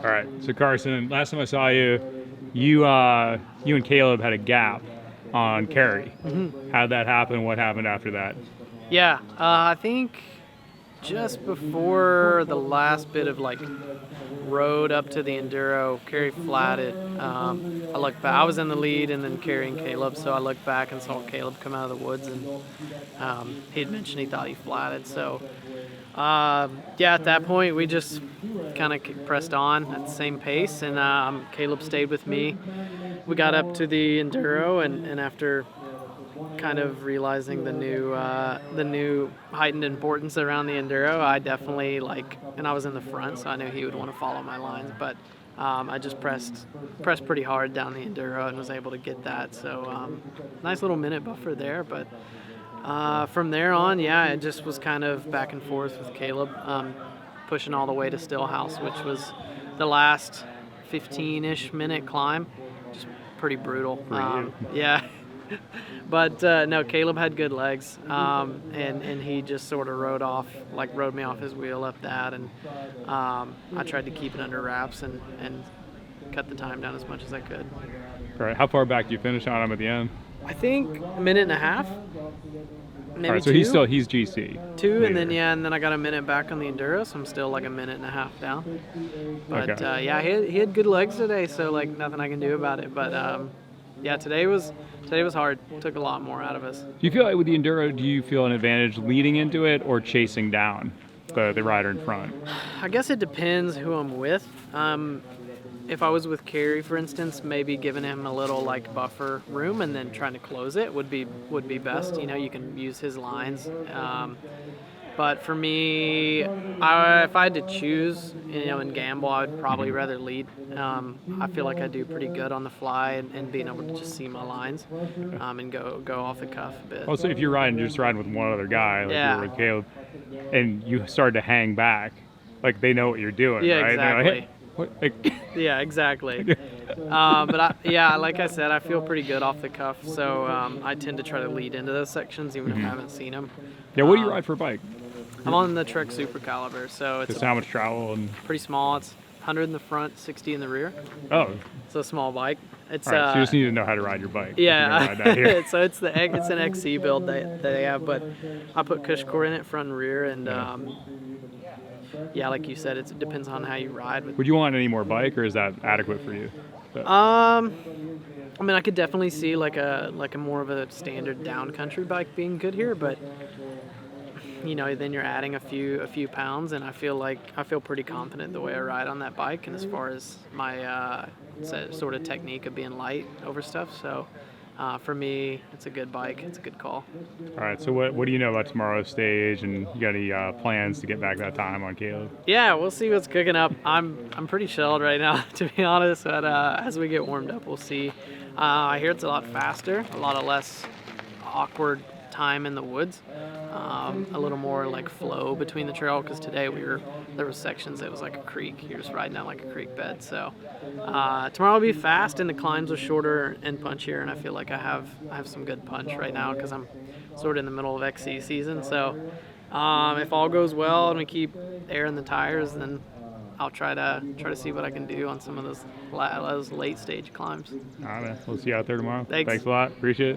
All right. So Carson, last time I saw you, you and Caleb had a gap on carry. Mm-hmm. How'd that happen? What happened after that? Yeah, I think just before the last bit of like road up to the Enduro, Carrie flatted. I looked back. I was in the lead and then carrying Caleb, so I looked back and saw Caleb come out of the woods, and he had mentioned he thought he flatted. So yeah, at that point we just kind of pressed on at the same pace, and Caleb stayed with me. We got up to the Enduro, and after kind of realizing the new heightened importance around the Enduro, I definitely and I was in the front, so I knew he would want to follow my lines, but I just pressed pretty hard down the Enduro and was able to get that. So nice little minute buffer there, but from there on, yeah, it just was kind of back and forth with Caleb, pushing all the way to Stillhouse, which was the last 15-ish minute climb. Just pretty brutal. Yeah. But no, Caleb had good legs, and he just sort of rode me off his wheel up that, and I tried to keep it under wraps and cut the time down as much as I could. All right. How far back do you finish on him at the end? I think a minute and a half, maybe all right, so two. he's GC. Two, later. and then I got a minute back on the Enduro, so I'm still like a minute and a half down. But Okay. yeah, he had good legs today, so like nothing I can do about it. But yeah, today was hard. Took a lot more out of us. Do you feel like with the Enduro, do you feel an advantage leading into it or chasing down the rider in front? I guess it depends who I'm with. If I was with Carey, for instance, maybe giving him a little like buffer room and then trying to close it would be best. You know, you can use his lines. But for me, if I had to choose, and gamble, I'd probably rather lead. I feel like I do pretty good on the fly and being able to just see my lines and go off the cuff a bit. Also, if you're just riding with one other guy, like Yeah. you were with Caleb, and you start to hang back, like they know what you're doing, Yeah, right? exactly. They're like, hey, what? Like, Yeah, exactly. But like I said, I feel pretty good off the cuff, so I tend to try to lead into those sections even if I haven't seen them. yeah, what do you ride for a bike? I'm on the Trek Super Caliber, so it's Just how much travel and... pretty small. It's 100 in the front, 60 in the rear. Oh, It's a small bike. It's all right, so you just need to know how to ride your bike. yeah. Ride that here. So it's an XC build that they have, but I put cush core in it, front and rear, and yeah, like you said, it depends on how you ride. Would you want any more bike, or is that adequate for you? I mean, I could definitely see like a more of a standard down country bike being good here, but then you're adding a few pounds, and I feel pretty confident the way I ride on that bike, and as far as my sort of technique of being light over stuff. So for me, it's a good bike. It's a good call. All right, so what do you know about tomorrow's stage, and you got any plans to get back that time on Caleb? Yeah, we'll see what's cooking up. I'm pretty chilled right now, to be honest, but as we get warmed up, we'll see. I hear it's a lot faster, a lot of less awkward time in the woods, a little more like flow between the trail, because today there were sections that was like a creek. You're just riding down like a creek bed. So tomorrow will be fast, and the climbs are shorter and punchier, and I feel like I have some good punch right now because I'm sort of in the middle of XC season. So if all goes well and we keep air in the tires, then I'll try to see what I can do on some of those late stage climbs. All right, man. We'll see you out there tomorrow. Thanks A lot. Appreciate it.